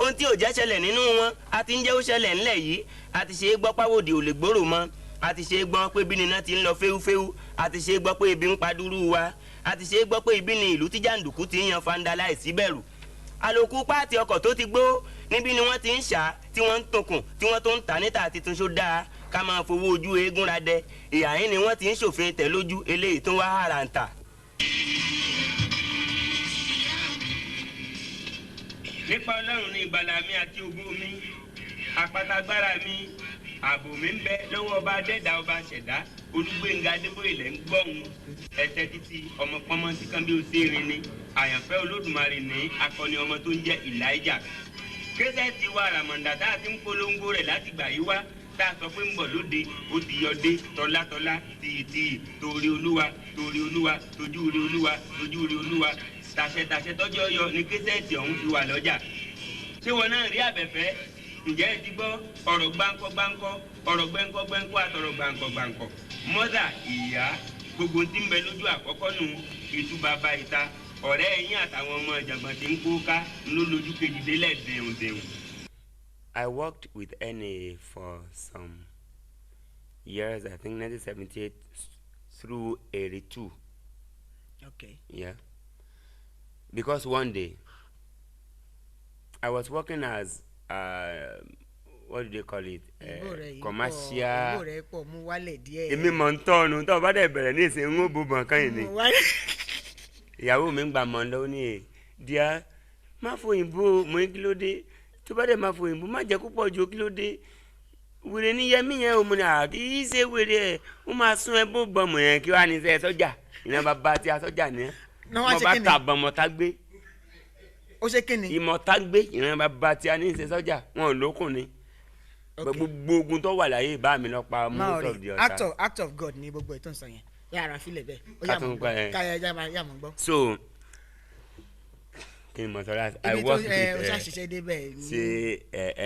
ohun tí ò jẹ́ ṣẹlẹ̀ nínú wọn àti ń jẹ́ ó ṣẹlẹ̀ ńlẹ̀ yìí àti ṣe é gbọ́ páwòdì ò lè gbòòrò mọ́ àti ṣe é gbọ́ pé bí nínà ti ń lọ féwúféwú àti ṣe é gbọ́ pé ebi ń pa dúró wa àti ṣe é gbọ́ pé ibi ni ìlú tí jàǹdùkú ti ń yan fanda láìsí bẹ̀rù àlòkù páàtì ọkọ̀ tó ti gbó níbi ni wọ́n ti ń ṣá tí wọ́n ń tòkùn tí wọ́n tó ń tà níta àti túnṣó dáa ká máa fowó ojú eégún ra dẹ ìhà yín ni wọ́n ti ń ṣòfin tẹ̀ lójú eléyìí tó wá hàrà ń tà. nípa ọlọ́run ní ìgbàlà mi àti ògo mi àpáta agbára mi ààbò mi ń bẹ lọ́wọ́ ọba adẹ́dà ọba ṣẹ̀dá Olúgbénga Adébóyè lẹ́ ń gbọ́hùn ẹ̀tẹ́ títí ọmọ pọ́nmọ́ sí kan bí ó ṣe rìn ní àyànfẹ́ Olódùmarè ní akọni ọmọ tó ń jẹ́ Elijah késẹ́ẹ̀tì wa Arambada tá a ti ń polongo rẹ̀ láti gbà yí wá tá a sọ pé ń bọ̀ lóde ó ti yọdé tọ́látọ́lá tìyìtìyì torí olúwa tójú rí olúwa tójú rí olúwa tàṣẹ tọ́jọ́ yọ ní késẹ́ẹ̀tì ọ̀hún fi wà lọ́jà ṣé wọn náà rí Àbẹ̀fẹ́ ǹjẹ́ ẹ ti gbọ́ ọ̀rọ̀ gbáǹkọ́ ọ̀rọ̀ gbẹ́ńkọ́ àtọ̀rọ̀ gbàǹkọ̀ mọ́dà ìyá gbogbo tí ń bẹ lójú àkọ́kọ́ nù ìtú bàbá ìta ọ̀rẹ́ ẹ̀yìn àtàwọn ọmọ ìjàngbọ̀n tí ń kó ká ló lójú kejìdélẹ̀ dẹ̀hùn. I worked with NA for some years, I think 1978 through 82. Okay. Yeah. Because one day I was working as what do they call it? Commercial. Èmi mọ̀ ń tọ́nu tó bá dẹ̀ bẹ̀rẹ̀ ní ìsìn ń bú bọ̀n kan yìí ni. Ìyàwó mi ń gbà mọ́ lọ́wọ́ ní díà má fòyìnbó mo ní kí ló dé tó bá dẹ̀ má fòyìnbó má jẹ́ púpọ̀ ju kí ló dé wèrè ní yẹmí yẹn ò mú ni kì í ṣe wèrè ẹ̀ ó máa sún ẹ bó bọ̀mù yẹn kí wàá ní sẹ́ sọ́jà ìyẹn bàbá tí a sọ́jà ní mo bá ta bọ̀mọ̀tá gbé. Ó ṣe kí ni? Ìmọ̀ta gbé ìran bàbá tí a ní ṣe sọ́jà wọn ò lókun ni gbogbo ogun tó wà láyé bá mi lọ pa most of the ọ̀tá. act of God ni gbogbo ètò ìsàn yẹn yàrá filẹ̀ bẹ́ẹ̀ ó yà mọ̀ gbọ́ káyà yà mọ̀ gbọ́. So kí ni mo sọ láti I work with ṣe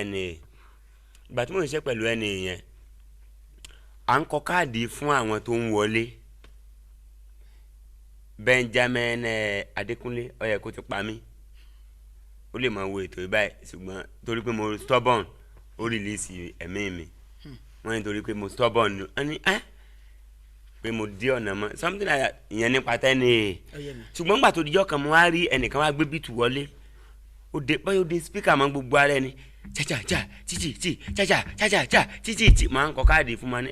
NA ìgbà tí mo ń ṣe pẹ̀lú NA yẹn à ń kọ káàdì fún àwọn tó ń wọlé Benjamin Adékúnlé ó yẹ kó ti pa mí ó lè máa wo ètò ìbáyìí ṣùgbọ́n torí pé mo stubborn ó release ẹ̀mí mi wọ́n ní torí pé mo stubborn wọ́n ní pé mo dí ọ̀nà mọ́ something like that ìyẹn nípa tẹ́ni ṣùgbọ́n gbà tó dijọ́ kan mo wá rí ẹnìkan wá gbé bíìtù wọlé ó de báyọ̀ de speaker mọ́ gbogbo ara ẹni chacha títí chacha títí máa ń kọ káàdì fún ma ní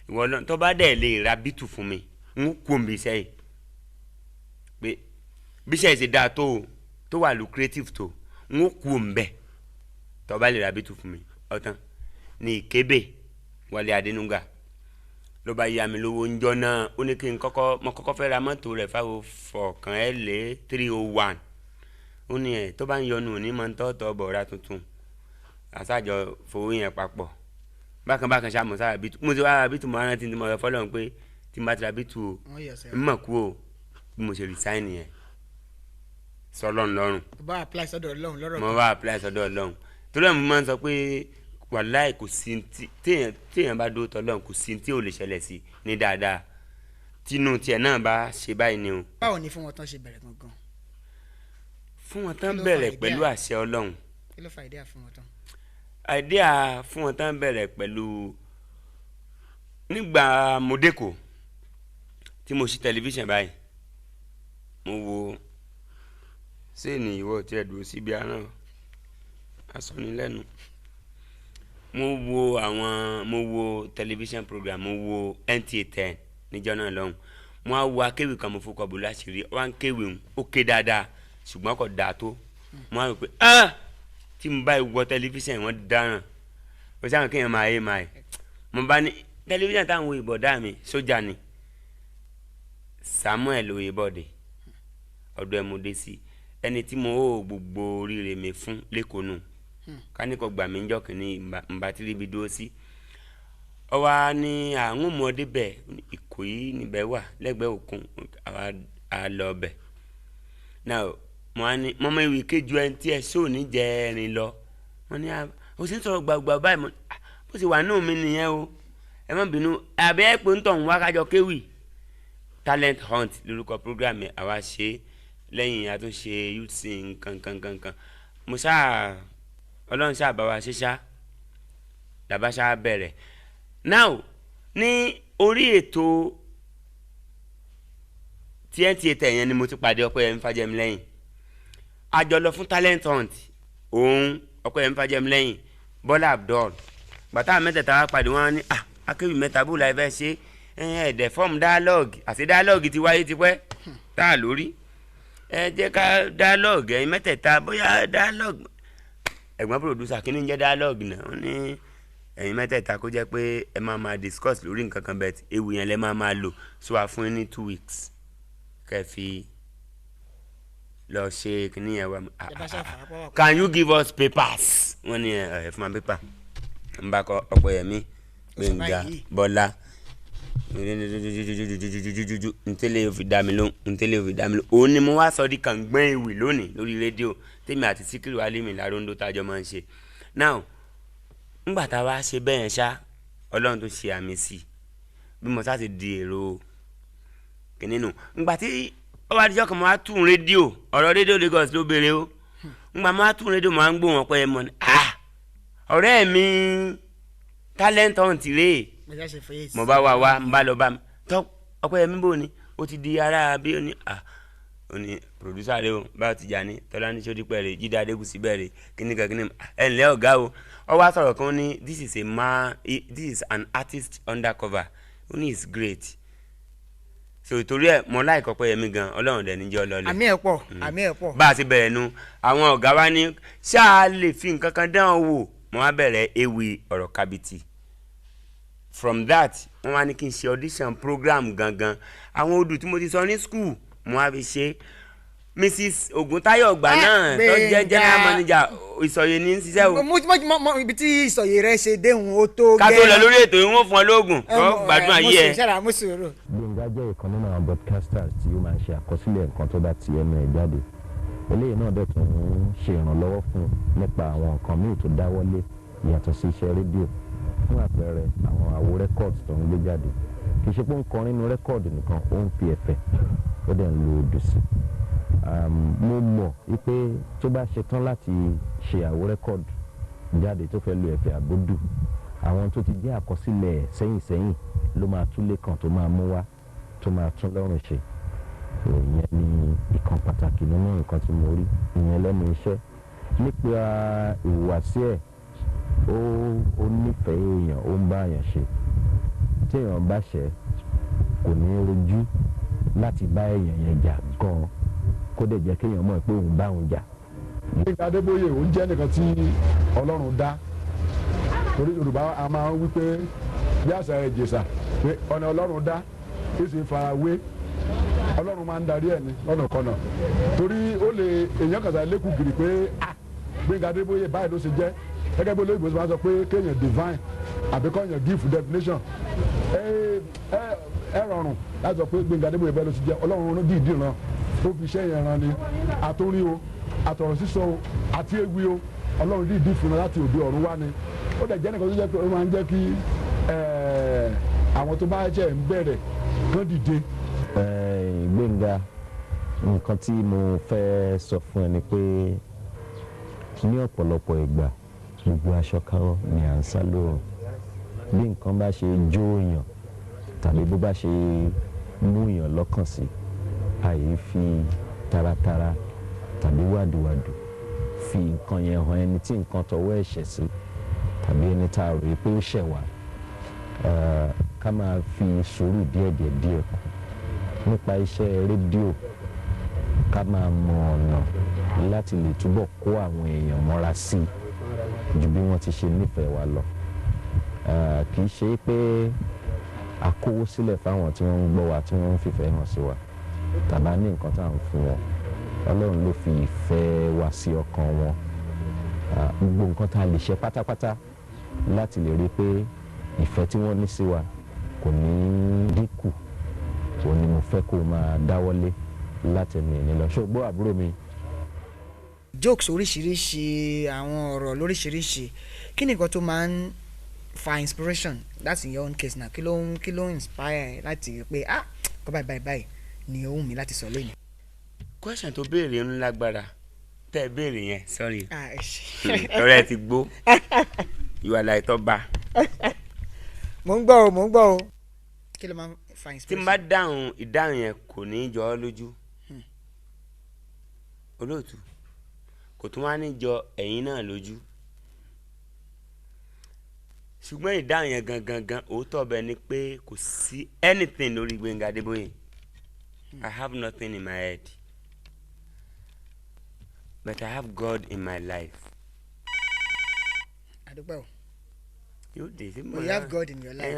ìwọ lọ tó bá dẹ̀ lè ra bíìtù fún mi ń kó mi sẹ́yìn pé bí sẹ́yìn ṣe dáa tó wà lucrative tó ń kú mbẹ tó bá lè ra bíìtù fún mi ọ̀tán ní Ìkébè Wálé Adénúgà ló bá yá mi lówó ń jọ náà ó ní kí n kọ́kọ́ fẹ́ ra mọ́tò rẹ̀ fáwọn fọ̀ọ̀kan LA 301 ó ní ẹ̀ tó bá ń yọnu òní máa ń tọ́tọ̀ bọ̀ọ̀rá tuntun àṣàjọ fowó yẹn papọ̀ bákan ṣàmù sára bíìtù mo ti wá ra bíìtù mo rántí tí mo rẹ fọlọ́run pé tí n bá ti ra bíìtù o n mọ̀ kú o bí mo ṣe resign yẹn sọlọ́run lọ́rùn. mo bá apply sọ́dọ̀ Ọlọ́run torí ẹ̀ mo máa ń sọ pé wàláì kò sí téèyàn bá dó tọ́lọ́run kò sí tí ò lè ṣẹlẹ̀ sí ní dáadáa tínú tiẹ̀ náà bá ṣe báyìí ni o. báwo ni Funwontan ṣe bẹ̀rẹ̀ gangan? Funwontan bẹ̀rẹ̀ pẹ̀lú àṣẹ Ọlọ́run. kí ló fa idea Funwontan? Idea Funwontan bẹ̀rẹ̀ pẹ̀lú nígbà mọ̀dẹ́kọ̀ tí mo ṣí tẹlifíṣàn báyìí mo wo ṣé ní ìwọ tí ẹ dúró síbi àná asọ́nilẹ́nu mo wo television program mo wo NTA 10 níjọ́ náà lọ́hùn mo á wo akéwì kan mo fọkọ̀ bò láṣìírí wá ń kéwì ó ké dáadáa ṣùgbọ́n kò dáa tó mo á rò pé tí mo bá wọ tẹlifíṣàn wọn dáràn ó sáwọn kéèyàn máa mo bá ní tẹlifíṣàn táwọn wo ìbọ̀dá mi sójà ni Samuel Oyèbọ̀dé ọ̀dọ̀ ẹ̀ mo dé sí ẹni tí mo ó gbogbo oríire mi fún lẹ́kọ̀ọ́ nù káníkọ̀ gbà mí jọ́ kìíní mbà tí ríbi dúró sí ọwá ní àwọn ọmọdé bẹ̀ Ìkòyí níbẹ̀ wà lẹ́gbẹ̀ẹ́ òkun àlọ́ bẹ̀ náà mo á ní mọ́mọ́ ìwé kéjú ẹni tí ẹ sóò ní jẹ ẹrin lọ wọ́n ní ó sì ń sọ̀rọ̀ gbàgbà báyìí mo bó ti wà náà mi nìyẹn o ẹ má bínú àbẹ́ ẹ̀ pé ń tọ̀ ń wá kájọ kéwì talent hunt lórúkọ program àwa ṣe lẹ́yìn àtúnṣe youth sing kankan mo ṣáà ọlọ́run ṣáà bá wa ṣe ṣá làbá ṣáà bẹ̀rẹ̀. Now ní orí ètò TNT yẹn ni mo ti pàdé Ọpẹ́yẹmí Fájẹmílẹ́yìn. A jọ lọ fún talent hunt òun Ọpẹ́yẹmí Fájẹmílẹ́yìn Bọ́lá Abdul. Bàtà mẹ́tẹ̀ẹ̀ta wá pàdé wọn ní akéwì mẹ́ta bó la fẹ́ ṣe ẹ̀ẹ́dẹ̀ fọ́ọ̀mù dialogue àti dialogue ti wáyé tipẹ́ tá a lórí. Ẹ jẹ́ ká dialogue ẹ̀yin mẹ́tẹ̀ẹ̀ta bóyá dialogue. Ẹ̀gbọ́n producer kí ni ń jẹ́ dialogue náà? Ó ní ẹ̀yin mẹ́tẹ̀ẹ̀ta kó jẹ́ pé ẹ máa discuss lórí nǹkan kan bẹ́ẹ̀ ewu yẹn lẹ́ máa lò so wà fún ní 2 weeks kẹ́ fi lọ ṣe kíní yẹn wá. Can you give us papers? Wọ́n ní ẹ fún ma paper. N bá kọ Ọpẹ́yẹmí Gbenga Bọ́lá ntẹ́lẹ̀ òfin dá mi lóhùn òun ni mo wá sọ di kàngbọ́n ìwì lónìí lórí rédíò tèmi àti Síkírù Alimi Larondo tájọ máa ń ṣe. Now ńgbà tá a wá ṣe bẹ́ẹ̀ ṣá Ọlọ́run tó ṣe àmì sí bí mo sá ti di èrò kìnínú. Ńgbà tí ó wá díjọ́ kan mo wá tún rédíò ọ̀rọ̀ rédíò Lagos ló béèrè o. Ńgbà mo wá tún rédíò mo wá ń gbóhùn Ọpẹ́yẹmí mọ́ ni ọ̀rẹ́ mi talent hunt rèé mo bá wá ń bá lọ bá mi tọ́ Ọpẹ́yẹmí bò ní ó ti di ara bí ó ní producer rẹ o bá ti jà ní Tọ́lá ní Ṣódípẹ̀ rẹ Jídé Adégùsì bẹ̀rẹ̀ kíníkan ẹ̀ ǹlẹ́ ọ̀gá o. Ó wá sọ̀rọ̀ kan ní this is an artist undercover ó ní it's great. So ìtorí ẹ̀ mo like Ọpẹ́yẹmí gan Ọlọ́run dẹ̀ níjọ́ lọ́lẹ̀. àmì ẹ̀ pọ̀. Bá a ti bẹ̀rẹ̀ nu àwọn ọ̀gá wa ní ṣáà lè fi nǹkan kan dán wò mo wá bẹ̀rẹ̀ ewì ọ̀rọ̀ kábìtì. From that wọ́n wá ní kí n ṣe audition program gangan àwọn odù tí mo ti sọ ní school mo wá fi ṣe. Mrs. Oguntayo ọgbà náà tó jẹ́ general manager Ìsọ̀yè ní ṣiṣẹ́ o. Ibi tí Ìsọ̀yè rẹ ṣe déhùn ó tó gẹ́. ká tó lọ lórí ètò yìí wọ́n fún ọ lóògùn tó gbádùn ayé ẹ̀. Gbenga jẹ́ ìkan nínú àwọn broadcasters tí ó máa ń ṣe àkọsílẹ̀ nǹkan tó bá ti ẹnu ẹ̀ jáde. Eléyìí náà dẹ̀ tún ń ṣe ìrànlọ́wọ́ fún nípa àwọn nǹkan míì tó dáwọ́lé yàtọ̀ sí iṣẹ́ rédíò. Fún àpẹẹrẹ àwọn àwo rẹ́kọ̀dì tó ń gbé jáde kì í ṣe pé ó ń kọrin nínú rẹ́kọ̀dì nìkan ó ń fi ẹ̀fẹ̀ ó dẹ̀ ń lo odò sí. Mo mọ̀ wípé tó bá ṣe tán láti ṣe àwo rẹ́kọ̀dì jáde tó fẹ́ lo ẹ̀fẹ̀ àbódù àwọn tó ti jẹ́ àkọsílẹ̀ sẹ́yìn ló máa tún lé kan tó máa mú wá tó máa tún lọ́rùn ṣe. Ìyẹn ni ìkan pàtàkì nínú nǹkan tí mo rí ìyẹn lẹ́nu iṣẹ́. Nípa ìhùwàsí ẹ̀ ó nífẹ̀ẹ́ èèyàn ó ń bá èèyàn ṣe. Tí èèyàn bá ṣẹ̀ kò ní rojú láti bá èèyàn yẹn jà gan-an kó dẹ̀ jẹ́ kéèyàn mọ̀ pé òun bá òun jà. Gbenga Adeboye òun jẹ́ nìkan tí Ọlọ́run dá torí Yorùbá a máa ń wí pé bí àṣà Ìjẹ̀ṣà pé ọ̀nà Ọlọ́run dá ó sì ń fara wé Ọlọ́run máa ń darí ẹ̀ ní lọ́nàkọ́nà torí ó lè èèyàn kàtà lẹ́kùn gírí pé Gbenga Adeboye báyìí ló ṣe jẹ́ gẹ́gẹ́ bí olóyìnbó ṣe máa sọ pé kéèyàn divine àbí kéèyàn give definition ẹ rọrùn láti sọ pé Gbenga Adeboye bẹ́ẹ̀ ló ṣe jẹ́ Ọlọ́run ló dìídì ràn ó fi iṣẹ́ yẹn ràn ni àtòrí o àtọ̀rọ̀ sísọ o àti ewì o Ọlọ́run dìídì fún un láti òde ọ̀run wá ni ó dẹ̀ jẹ́ nìkan tó jẹ́ pé ó máa ń jẹ́ kí àwọn tó bá jẹ́ ń bẹ̀rẹ̀ kán dìde. Gbenga nǹkan tí mo fẹ́ sọ fún ẹ ni pé ní ọ̀pọ̀lọpọ̀ ìgbà gbogbo aṣọ káwọ́ ni à ń sá lóòrùn bí nǹkan bá ṣe jó èèyàn tàbí bó bá ṣe mú èèyàn lọ́kàn sí àyè fi taratara tàbí wàdùwàdù fi nǹkan yẹn hàn ẹni tí nǹkan tọwọ́ ẹ̀ṣẹ̀ sí tàbí ẹni tá a rò pé ó ṣẹ̀ wá ká máa fi sùúrù díẹ̀ kù nípa iṣẹ́ rédíò ká máa mọ ọ̀nà láti lè túbọ̀ kó àwọn èèyàn mọ́ra sí i ju bí wọ́n ti ṣe nífẹ̀ẹ́ wa lọ. Kì í ṣe pé a kówó sílẹ̀ fáwọn tí wọ́n ń gbọ́ wa tí wọ́n ń fìfẹ́ hàn sí wa tàbá ní nǹkan tá à ń fún wọn Ọlọ́run ló fi ìfẹ́ wa sí ọkàn wọn. Gbogbo nǹkan tá a lè ṣe pátápátá láti lè rí pé ìfẹ́ tí wọ́n ní sí wa kò ní dínkù òun ni mo fẹ́ kó máa dáwọ́lé láti ẹnu ìní lọ. ṣùgbọ́n àbúrò mi. Jokes oríṣiríṣi àwọn ọ̀rọ̀ lóríṣiríṣi kí ni nǹkan tó máa ń fa inspiration that's in your own case now kí ló ń inspire láti pé kọ́ báyìí ni ohun mi láti sọ lónìí. Question tó béèrè ń lágbára tẹ́ béèrè yẹn sorry ọ̀rẹ́ ti gbó you are like Toba. mo ń gbọ́ o kí ló máa ń fa inspiration. tí n bá dáhùn ìdáhùn yẹn kò ní jọ ọ́ lójú olóòtú kò tún wá ní jọ ẹ̀yin náà lójú ṣùgbọ́n ìdáhùn yẹn gangan òótọ́ bẹ́ẹ̀ ni pé kò sí anything lórí Gbenga Adeboye. I have nothing in my head, but I have God in my life. Adúpẹ́ o. You have God in your life.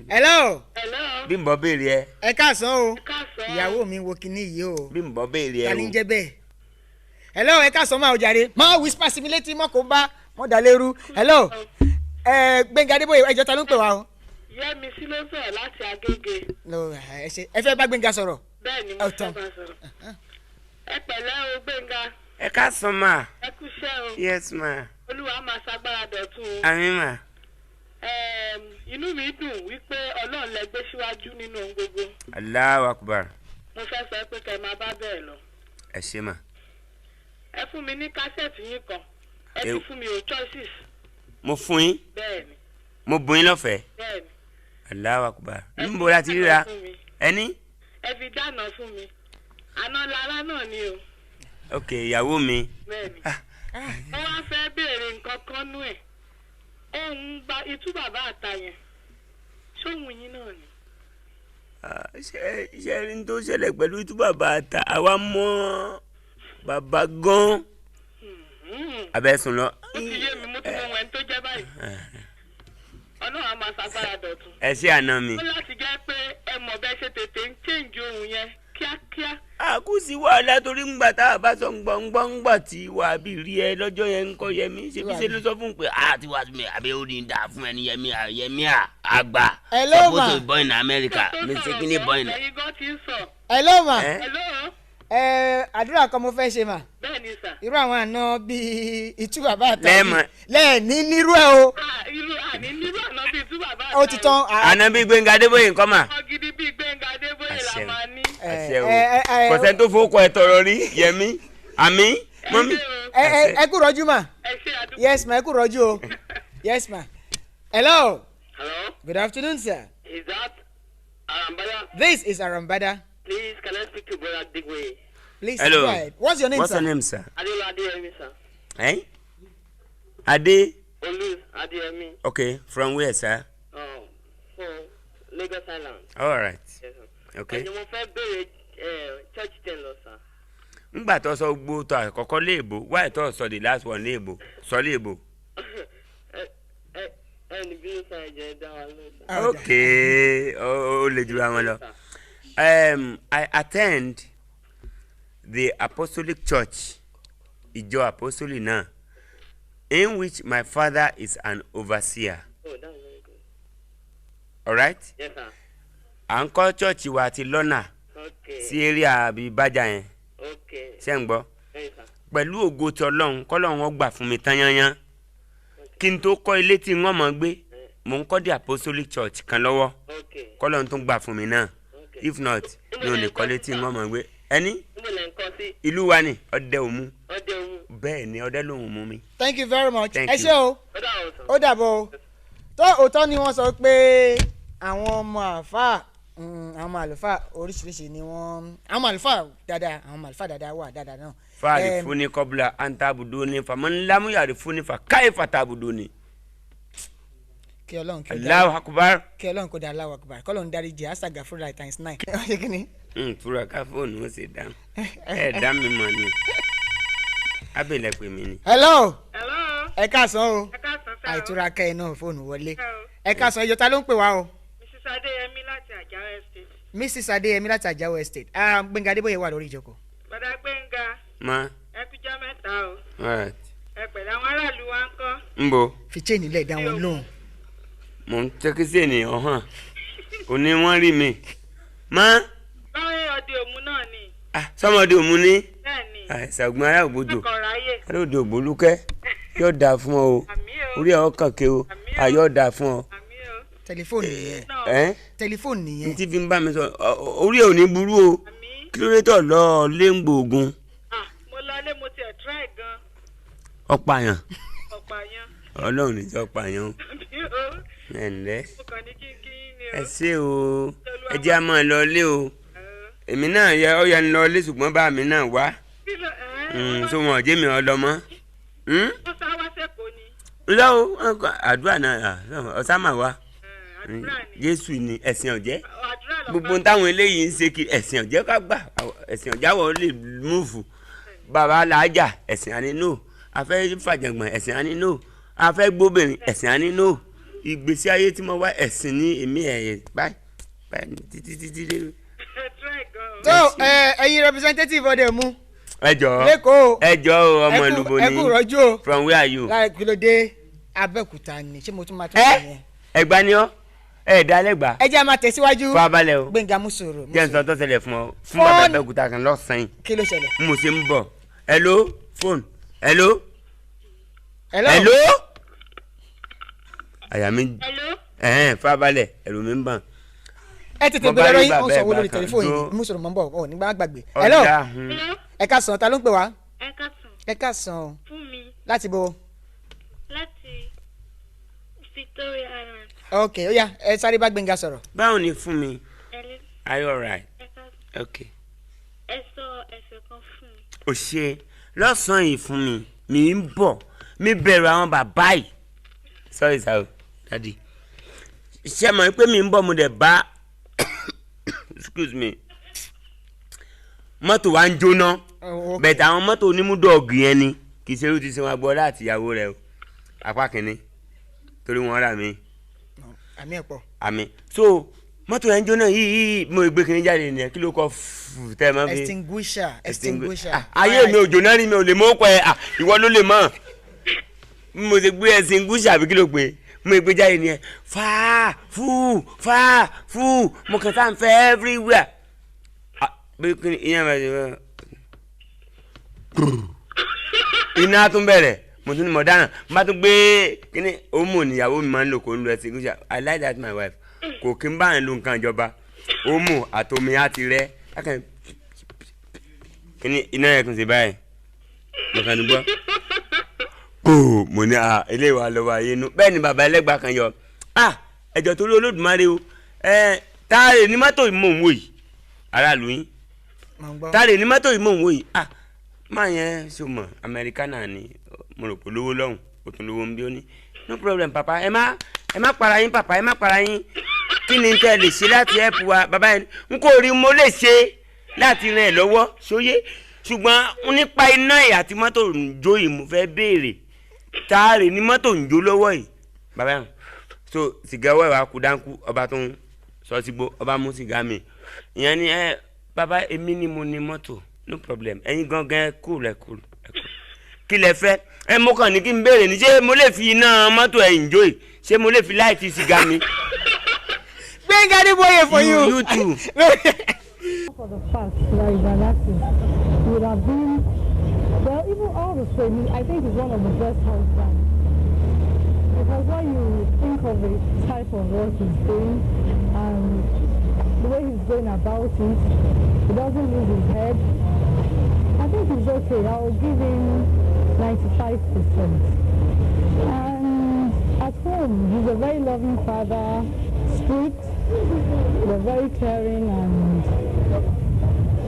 Hello. Hello. Bímbọ́ béèrè ẹ. Ẹ káàsán o. Ìyàwó mi wo kinní yìí o. Bímbọ́ béèrè ẹ o. Ta ni ń jẹ́ bẹ́ẹ̀? Hello, ẹ káàsán máa ò jàre. Máa whisper sí mi létí mọ́ kó bá mọ́ dàlérú. Hello. Gbenga Adeboye ẹjọ́ ta ló ń pè wá o? Yẹ́mi sí ló sọ̀rọ̀ láti Agége. Ẹ fẹ́ bá Gbenga sọ̀rọ̀? Bẹ́ẹ̀ni mo fẹ́ bá sọ̀rọ̀. Ẹ pẹ̀lẹ́ o Gbenga. Ẹ káàsán ma. Ẹ kúṣẹ́ o. Yes ma. Olúwa máa ṣagbára dọ̀tun. Àmín ma. Inú mi dùn wípé Ọlọ́run lẹ gbé síwájú nínú ohun gbogbo. Allahu Akbar. Mo fẹ́ sọ pé kẹ́ máa bá bẹ́ẹ̀ lọ. Ẹ ṣé ma. Ẹ fún mi ní kásẹ̀tì yín kan. Ẹ ti fún mi o choices. Mo fún yín. Bẹ́ẹ̀ni. Mo bùn yín lọ́fẹ̀ẹ́. Bẹ́ẹ̀ni. Allahu Akbar. Níbo la ti ríra? Ẹni? Ẹ fi dáná fún mi. Àná lára náà ni o. Ok, ìyàwó mi. Bẹ́ẹ̀ni. Wọ́n wá fẹ́ béèrè nǹkan kan nú ẹ̀. Òun gba itú bàbá àta yẹn. Ṣóhun yín náà ni. Ṣé rí tó ṣẹlẹ̀ pẹ̀lú itú bàbá àta àwa mọ́ bàbá gan. Abẹ́sùn lọ. Ó ti yé mi, mo ti mọ ẹni tó jẹ́ báyìí. Ọlọ́run á máa ṣagbára dọ̀tun. Ẹ ṣé àná mi. Ó láti jẹ́ pé ẹ mọ̀ bẹ́ẹ̀ ṣe tètè ń change ohun yẹn kíákíá. Àkúsí wàhálà torí ńgbà tá a bá sọ gbọ̀ngbọ̀ngbà tí wà á bí rí ẹ lọ́jọ́ yẹn ń kọ́ Yẹmí ṣe bí ṣe ló sọ fún un pé ti wá sí mi àbí ó ní dà fún ẹni Yẹmí àgbà suppose to be born in America mistakenly born in. Ẹ̀yin gan ti ń sọ. Hello ma. Hello. Àdúrà kan mo fẹ́ ṣe mà. Bẹ́ẹ̀ni sà. Irú àwọn àna bíi itú bàbá àtàwọn. Lẹ́ẹ̀mọ̀. Lẹ́ẹ̀ni nírú ẹ̀ o. Nírú àná bíi itú bàbá àtàwọn. Ó ti tán. Àná bíi Gbenga Adeboye nǹkan mà. Ọmọ gidi bíi Gbenga Adeboye la máa ní. Àṣẹ o kò sẹ́ni tó fowó kọ ẹ tọrọ rí Yẹmí àmì mọ́mí. Ẹ kú rọ́jú mà. Ẹ ṣe àdúgbò. Yes ma, ẹ kú rọ́jú o. Yes ma. Hello. Hello. Good afternoon sir. Is that Arambada? This is Arambada. Please, can I speak to Brother Adeboye? Please Hello. go ahead. What's your name, What's sir? your name, sir? Adeola Adeyemi, sir. Eh? Ade? Olu Adeyemi. Okay, from where, sir? From Lagos Island. All right. Yes, sir. Okay. Ẹni mo fẹ́ béèrè church ten lọ, sir. Ngbà tó sọ gbogbo tó àkọ́kọ́ léèbó, why tó sọ the last one léèbó? Sọ léèbó. Ẹni bí ó sọ ẹ̀jẹ̀ dá wa lóòótọ́. Okay, ó lè jura wọn lọ. I attend the Apostolic Church, Ìjọ Apostolic náà, in which my father is an overseer. Oh, that's very good. All right? Yes, sir. À ń kọ́ church wa ti lọ́nà Okay. sí area bíi Bájà yẹn. Okay. Ṣé ń gbọ́? Yes, sir. Pẹ̀lú ògo ti Ọlọ́run k'Ọlọ́run wọn gbà fún mi tán yányán. Kí n tó kọ́ ilé tí wọ́n mọ̀ gbé, mò ń kọ́ the Apostolic Church kan lọ́wọ́. Okay. K'Ọlọ́run tó gbà fún mi náà. Okay. If not, mi ò lè kọ́ ilé tí wọ́n mọ̀ gbé. Ẹni? Níbo lẹ ń kọ́ sí? Ìlú wa ni Ọdẹ Òmu. Ọdẹ Òmu. Bẹ́ẹ̀ ni Ọdẹ lòun mú mi. Thank you very much. Thank Ẹ ṣé o. Ó dà o, sir. Ó dàbọ̀ o. Tó òótọ́ ni wọ́n sọ pé àwọn ọmọ àlùfáà àwọn àlùfáà oríṣiríṣi ni wọ́n àwọn àlùfáà dáadáa wà dáadáa náà. Fáàrí fúnni kọ́bùlà antabuduni famanlamu yàrá fúnni fa káyé fatabuduni. Kí Ọlọ́run kí ó dá Allahu Akbar. kí Ọlọ́run kó dá Allahu Akbar kí Ọlọ́run dárí jẹ́ asaga fúnra times 9. Ṣé kí ni? Fúra ká fóònù ó sì dá. Dá mi mọ̀ ni. Abẹ́lẹ̀ pè mí ni. Hello. Hello. Ẹ káàsán o. Ẹ káàsán, sir. Àìtura kẹ́ ẹ náà fóònù wọlé. Hello. Ẹ káàsán ẹjọ́ ta ló ń pè wá o. Mrs. Adeyemi láti Ajah Estate. Mrs. Adeyemi láti Ajah Estate. Gbenga Adeboye wà lórí ìjókòó. Bàdá Gbenga. Ma. Ẹ kújọ́ mẹ́ta o. All right. Ẹ pẹ̀lú àwọn aráàlú wa ń kọ́. Nbo. Fi chain ilẹ̀ dá wọn lóhùn. Mo ń tẹ́kí sí ènìyàn hàn. Òní wọ́n rí mi. Ma. Báwo Ọdẹ Òmu náà ni? Sọ́mọdé Òmu ni. Bẹ́ẹ̀ni. Ṣàgbọ́n ará ògbódò. Ẹ̀kọ́ ráyè. Alóòdò ògbólúkẹ́. Yóò dáa fún ọ o. Àmì o. Orí ẹ̀ ọkàn ké o. Ayọ̀ dáa fún ọ. Àmì o. Tẹlifóònù nìyẹn. Ẹ́ Tẹlifóònù nìyẹn. n ti fi ń bá mi sọ orí ẹ̀ ò ní burú o. Àmì. kílódétọ̀ lọ lé ń gbòògùn. Mo lọ lé mo tiẹ̀ try gan. Ọ̀pààyàn. Ọ̀pààyàn. Ọlọ́run ní jẹ́ ọ̀pààyàn. Ẹ̀ǹlẹ́. Mo kàn ní kí ni o. Ẹ ṣé o. Ẹ jẹ́ a máa lọ lé o. Èmi náà ó yẹ ń lọ lé ṣùgbọ́n bá mi náà wá. So wọn ò jẹ́ mi ọlọ́mọ. Ó sá wá sẹ́kọ̀ọ́ ni. Lọ́wọ́ àdúrà náà ọ̀sá wá. Jésù ni ẹ̀sìn ọ̀jẹ́. Gbogbo táwọn eléyìí ń ṣe kí ẹ̀sìn ọ̀jẹ́ ká gbà. Ẹ̀sìn ọ̀jáwọ̀ lè múùfù. Bàbá làájà ẹ̀sìn ànínú. Afẹ́ fàjàngbọ̀n ẹ̀sìn ànínú. Afẹ́ gbóbìnrin ẹ̀sìn ànínú. Ìgbésí ayé tí mo wá ẹ̀sìn ní èmi ẹ̀yẹ báyìí títí. So ẹ̀yin representative ọdẹ mú. Ẹjọ́ ọmọ ìlú bo ni. Ẹ kú rọ́jú o. From where are you? Láì kí ló dé Abẹ́òkúta ni ṣé mo tún máa tún ṣe yẹn. Ẹ̀gbá ni ọ́ dálẹ́gbà. Ẹ jẹ́ a máa tẹ̀síwájú. Fún abalẹ̀ o. Gbẹ̀ngà mú sọ̀rọ̀. Jẹ́ nsọ tó ṣẹlẹ̀ fún ọ fún bàbá Abẹ́òkúta kan lọ́sàn-án. Kí ló ṣẹlẹ̀? Mo ṣe ń bọ̀. Hello phone. Hello. Àyà mi. Fún abalẹ̀ ẹ̀rù mi ń bà. Ẹ tètè gbé lọ́rọ́ yín ó sọ owó lórí tẹlifóònù yìí mú sọ̀rọ̀ mọ́ bọ̀ ọ̀ nígbà gbàgbé. Hello. Ẹ ká sàn ta ló ń pè wá? Ẹ ká sàn. Fún mi. Láti bo. Láti Victoria Island. Ok ó yá ẹ sáré bá Gbẹ̀ngà sọ̀rọ̀. Báwo ni fún mi? Are you alright? Ok. Ẹ sọ ẹ̀fẹ̀ kan fún mi. Ò ṣe lọ́sàn-án yìí fún mi ń bọ̀ mi bẹ̀rù àwọn bàbá yìí. Sorry sir daddy. Ṣé mọ̀ pé mi ń bọ̀ mo dẹ̀ bá excuse me mọ́tò wa ń jóná bẹ̀tẹ̀ àwọn mọ́tò onímúdọ̀ọ̀gì yẹn ni kì í ṣe irú ti ṣe wọn gbọ́ láti ìyàwó rẹ o apá kìíní torí wọn rà mí. Àmì ẹ̀pọ̀. Àmì so mọ́tò yẹn ń jóná yìí mo gbé kìíní jáde nìyẹn kí ló kọ́ tẹ́ ẹ máa fi. extinguisher. Ayé mi ò jóná rí mi ò lè mọ́ ọkọ̀ ẹ̀ ìwọ ló lè mọ̀ mo ti gbé extinguisher àbí kí ló pé mo gbé jáde nìyẹn fáà fú mo kàn sáà ń fẹ́ everywhere. Bí kìíní ìyẹn bá ti wọ́n iná tún bẹ̀rẹ̀ mo tún ní mo dáná mo bá tún gbé kíní omo níyàwó mi máa ń lò kó ń lo extinguisher I like that my wife kò kí n bá yẹn lo nǹkan ìjọba omo àtomi á ti rẹ́ kíní iná yẹn kún sí báyìí mo kàn ní gbọ́ kó mo ní ilé wa lọ́wọ́ ayé nu bẹ́ẹ̀ ni bàbá ẹlẹ́gbàá kan yọ ẹjọ́ torí Olódùmarè o táàrè ní mọ́tò ìmọ̀ òun wò yìí aráàlú yín táàrè ní mọ́tò ìmọ̀ òun wò yìí máa yẹn ṣe mọ̀ Amẹ́ríkánà ni mo rò pé lówó lọ́hùn ó tún lówó ń bí ó ní no problem papa ẹ má para yín papa ẹ má para yín kí ni tẹ́ lè ṣe láti help wa bàbá yẹn n kò rí mo lè ṣe láti ràn ẹ́ lọ́wọ́ sóyè ṣùgbọ́n nípa iná ẹ̀ àti mọ́tò ń jó yìí mo fẹ́ béèrè táàrè ní mọ́tò ń jó lọ́wọ́ yìí bàbá yẹn so sìgá ọwọ́ ìwà kú dáńkú ọba tó ń sọ sígbó ọba mú sìgá mi ìyẹn ni bàbá èmi ni mo ní mọ́tò no problem ẹ̀yin gangan cool kí lẹ fẹ́ mo kàn ní kí n béèrè ní ṣé mo lè fi iná mọ́tò ẹ̀ enjoy ṣé mo lè fi láìtì sìgá mi. Gbenga Adeboye for you. You too. For the past, that is an acting. He would have been, well, even all the same, I think he's one of the best husbands. Because when you think of the type of work he's doing and the way he's going about it, he doesn't lose his head. I think he's okay. I will give him 95%. And at home, he's a very loving father, strict, but very caring, and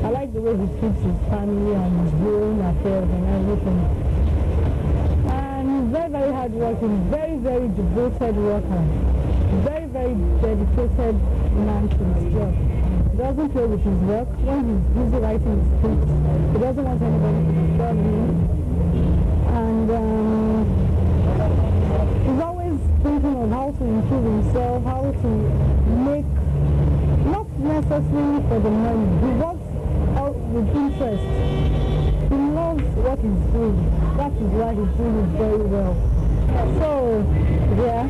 I like the way he treats his family and his own affairs and everything. And he's very, very hardworking, very, very devoted worker, very, very dedicated man to his job. He doesn't play with his work. When he's busy writing his script, he doesn't want anybody to disturb him. And he's always thinking of how to improve himself, how to make, not necessarily for the money. He works out with interest. He loves what he's doing. That is why he's doing it very well. So, yeah,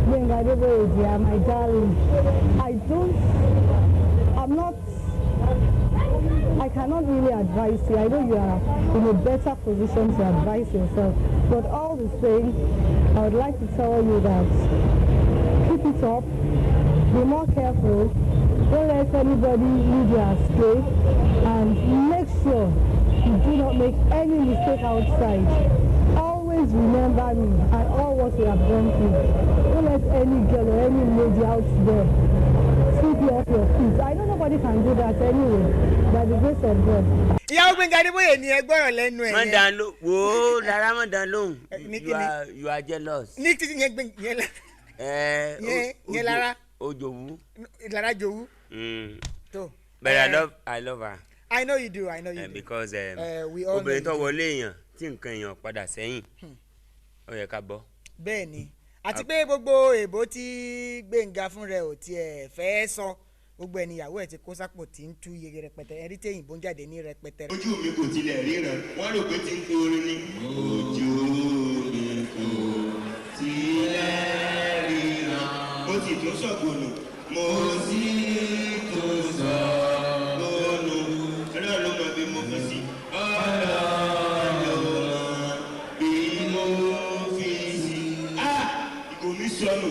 Gbenga Adeboye, yeah, my darling, I cannot really advise you. I know you are in a better position to advise yourself. But all the same, I would like to tell you that keep it up, be more careful, Don't let anybody lead you astray, and make sure you do not make any mistake outside. Always remember me and all what we have gone through. Don't let any girl or any lady out there sweep you off your feet. I know nobody can do that anyway, by the grace of God. ìyàwó Gbenga Adeboye ni ẹ gbọ́rọ̀ lẹ́nu ẹ̀ má yẹn. dán ló wo rárá má dán lóhùn you are jealous. ní títí yẹn gbẹ̀ngàn yẹn la. yẹn lára. Ojowu. Lára Jowu. tó. But I love her. I know you do. Do. Because we all obìnrin tó wọlé èèyàn tí nǹkan èèyàn padà sẹ́yìn ó yẹ ká bọ́. bẹ́ẹ̀ ni àti pé gbogbo èbó tí Gbenga fún rẹ̀ ò tiẹ̀ fẹ́ sọ gbogbo ẹnìyàwó ẹ̀ ti kó sápò tí ń tú yege rẹpẹtẹ ẹ̀rí téyìn bó ń jáde ní rẹpẹtẹ. ojú mi kò tilẹ̀ ríran wọ́n rò pé tí ń pe orin ni. ojú mi kò tilẹ̀ ríran mo sì tún sọ̀gbọ̀nù mo sì tún sọ̀gbọ̀nù ọlọ́run ló mọ bí mo fi sí. ọlọ́run ló mọ bí mo fi sí. ìgò mi sọnù.